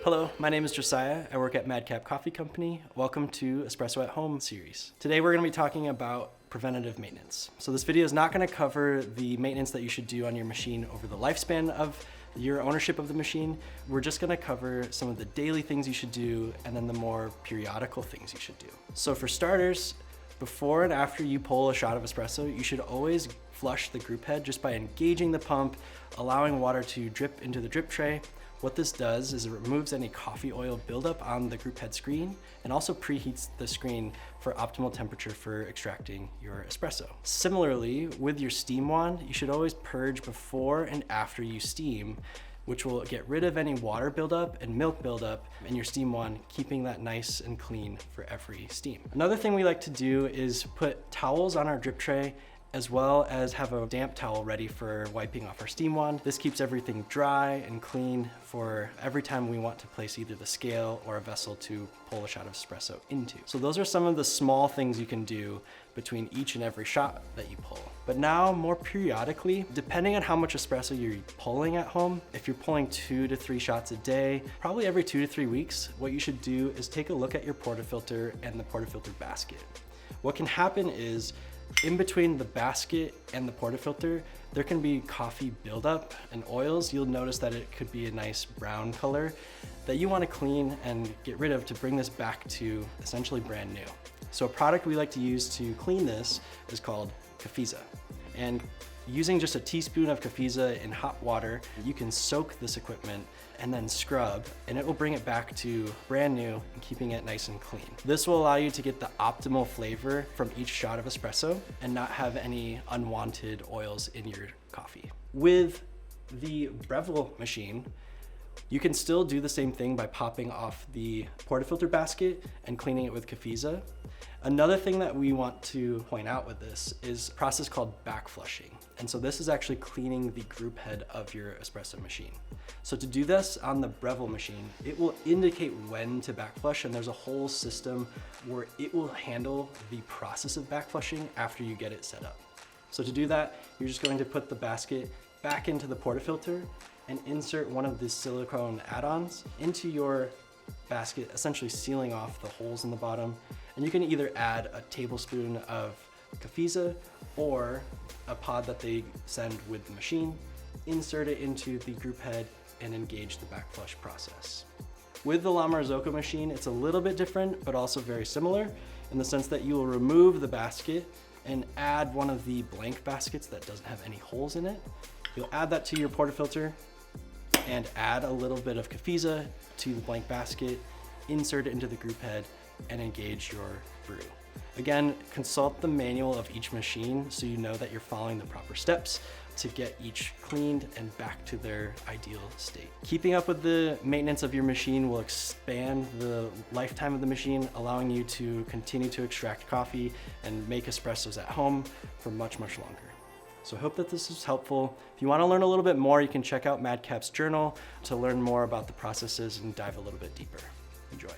Hello, my name is Josiah. I work at Madcap Coffee Company. Welcome to Espresso at Home series. Today we're going to be talking about preventative maintenance. So this video is not going to cover the maintenance that you should do on your machine over the lifespan of your ownership of the machine. We're just going to cover some of the daily things you should do and then the more periodical things you should do. So for starters, before and after you pull a shot of espresso, you should always flush the group head just by engaging the pump, allowing water to drip into the drip tray. What this does is it removes any coffee oil buildup on the group head screen and also preheats the screen for optimal temperature for extracting your espresso. Similarly, with your steam wand, you should always purge before and after you steam, which will get rid of any water buildup and milk buildup in your steam wand, keeping that nice and clean for every steam. Another thing we like to do is put towels on our drip tray as well as have a damp towel ready for wiping off our steam wand. This keeps everything dry and clean for every time we want to place either the scale or a vessel to pull a shot of espresso into. So those are some of the small things you can do between each and every shot that you pull. But now, more periodically, depending on how much espresso you're pulling at home, if you're pulling 2 to 3 shots a day, probably every 2 to 3 weeks, what you should do is take a look at your portafilter and the portafilter basket. What can happen is, in between the basket and the portafilter, there can be coffee buildup and oils. You'll notice that it could be a nice brown color that you want to clean and get rid of to bring this back to essentially brand new. So a product we like to use to clean this is called Cafiza. And using just a teaspoon of Cafiza in hot water, you can soak this equipment and then scrub, and it will bring it back to brand new and keeping it nice and clean. This will allow you to get the optimal flavor from each shot of espresso and not have any unwanted oils in your coffee. With the Breville machine, you can still do the same thing by popping off the portafilter basket and cleaning it with Cafiza. Another thing that we want to point out with this is a process called back flushing. And so this is actually cleaning the group head of your espresso machine. So to do this on the Breville machine, it will indicate when to back flush, and there's a whole system where it will handle the process of back flushing after you get it set up. So to do that, you're just going to put the basket back into the portafilter and insert one of the silicone add-ons into your basket, essentially sealing off the holes in the bottom. And you can either add a tablespoon of Cafiza or a pod that they send with the machine, insert it into the group head and engage the back flush process. With the La Marzocco machine, it's a little bit different, but also very similar in the sense that you will remove the basket and add one of the blank baskets that doesn't have any holes in it. You'll add that to your portafilter and add a little bit of Cafiza to the blank basket, insert it into the group head, and engage your brew. Again, consult the manual of each machine so you know that you're following the proper steps to get each cleaned and back to their ideal state. Keeping up with the maintenance of your machine will expand the lifetime of the machine, allowing you to continue to extract coffee and make espressos at home for much, much longer. So I hope that this is helpful. If you want to learn a little bit more, you can check out Madcap's journal to learn more about the processes and dive a little bit deeper. Enjoy.